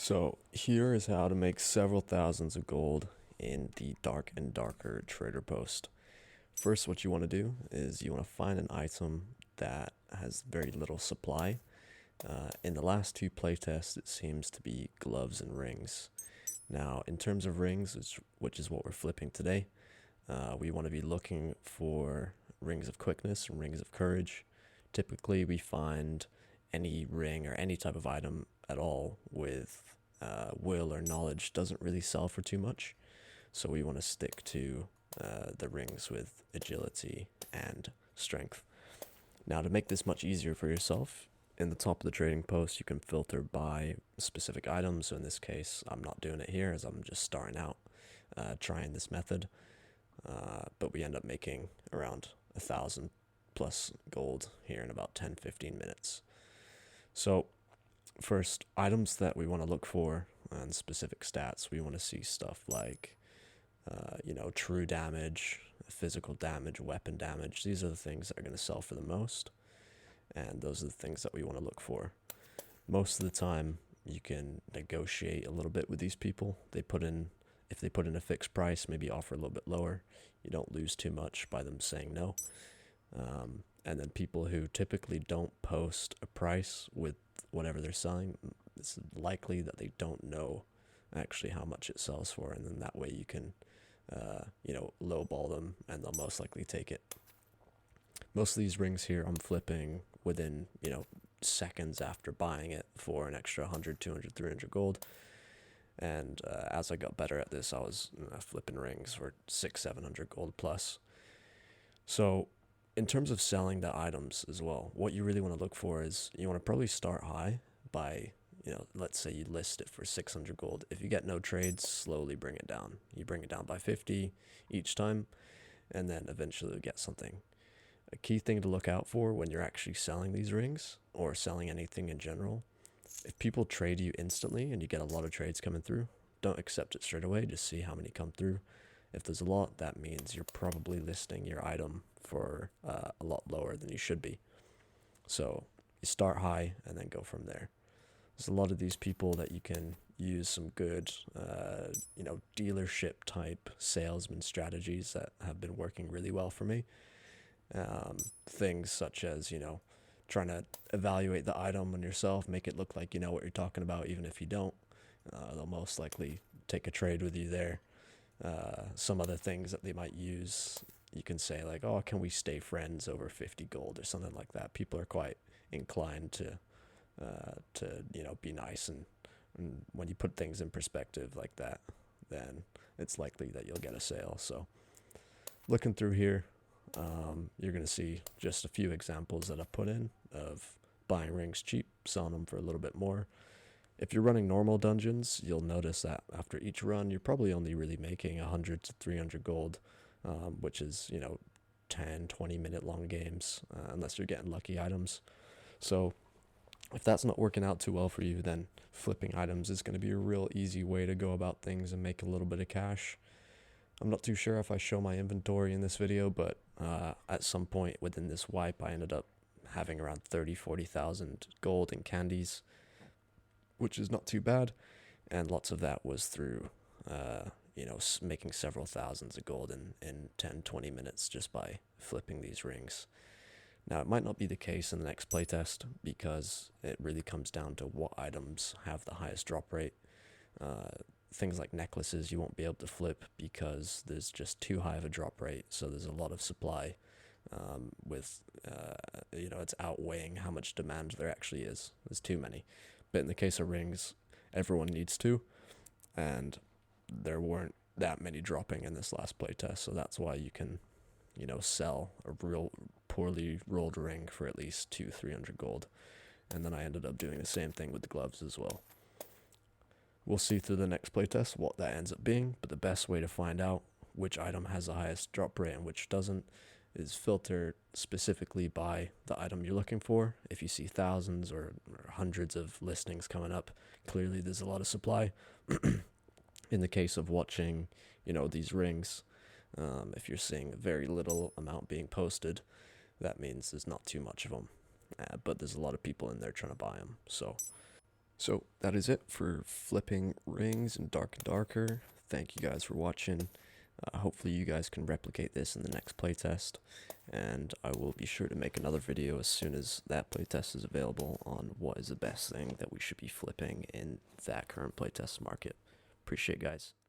So here is how to make several thousands of gold in the Dark and Darker Trader Post. First, what you want to do is you want to find an item that has very little supply. In the last two playtests, it seems to be gloves and rings. Now, in terms of rings, which is what we're flipping today, we want to be looking for rings of quickness and rings of courage. Typically, we find any ring or any type of item at all with will or knowledge doesn't really sell for too much. So we want to stick to the rings with agility and strength. Now, to make this much easier for yourself, in the top of the trading post, you can filter by specific items. So in this case, I'm not doing it here as I'm just starting out trying this method. But we end up making around 1,000 plus gold here in about 10-15 minutes. So first, items that we want to look for and specific stats, we want to see stuff like true damage, physical damage, weapon damage. These are the things that are going to sell for the most, and those are the things that we want to look for. Most of the time, you can negotiate a little bit with these people. If they put in a fixed price, maybe offer a little bit lower. You don't lose too much by them saying no. And then people who typically don't post a price with whatever they're selling, it's likely that they don't know actually how much it sells for, and then that way you can lowball them and they'll most likely take it. Most of these rings here I'm flipping within seconds after buying it for an extra 100, 200, 300 gold. And as I got better at this, I was flipping rings for 600, 700 gold plus. So in terms of selling the items as well, what you really want to look for is you want to probably start high by, let's say you list it for 600 gold. If you get no trades, slowly bring it down. You bring it down by 50 each time, and then eventually you'll get something. A key thing to look out for when you're actually selling these rings or selling anything in general, if people trade you instantly and you get a lot of trades coming through, don't accept it straight away. Just see how many come through. If there's a lot, that means you're probably listing your item for a lot lower than you should be. So you start high and then go from there. There's a lot of these people that you can use some good, dealership type salesman strategies that have been working really well for me. Things such as, trying to evaluate the item on yourself, make it look like you know what you're talking about, even if you don't. They'll most likely take a trade with you there. Some other things that they might use, you can say like, oh, can we stay friends over 50 gold or something like that. People are quite inclined to be nice, and when you put things in perspective like that, then it's likely that you'll get a sale. So looking through here, you're going to see just a few examples that I put in of buying rings cheap, selling them for a little bit more. If you're running normal dungeons, you'll notice that after each run, you're probably only really making 100 to 300 gold, which is, 10, 20 minute long games, unless you're getting lucky items. So if that's not working out too well for you, then flipping items is going to be a real easy way to go about things and make a little bit of cash. I'm not too sure if I show my inventory in this video, but at some point within this wipe, I ended up having around 30,000-40,000 gold in candies, which is not too bad. And lots of that was through, making several thousands of gold in 10-20 minutes just by flipping these rings. Now, it might not be the case in the next playtest because it really comes down to what items have the highest drop rate. Things like necklaces you won't be able to flip because there's just too high of a drop rate, so there's a lot of supply it's outweighing how much demand there actually is. There's too many. But in the case of rings, everyone needs to, and there weren't that many dropping in this last playtest, so that's why you can sell a real poorly rolled ring for at least 200-300 gold. And then I ended up doing the same thing with the gloves as well. We'll see through the next playtest what that ends up being, but the best way to find out which item has the highest drop rate and which doesn't is filter specifically by the item you're looking for. If you see thousands or hundreds of listings coming up, clearly there's a lot of supply. In the case of watching, these rings, if you're seeing very little amount being posted, that means there's not too much of them. But there's a lot of people in there trying to buy them. So So that is it for flipping rings in Dark and Darker. Thank you guys for watching. Hopefully you guys can replicate this in the next playtest, and I will be sure to make another video as soon as that playtest is available on what is the best thing that we should be flipping in that current playtest market. Appreciate it, guys.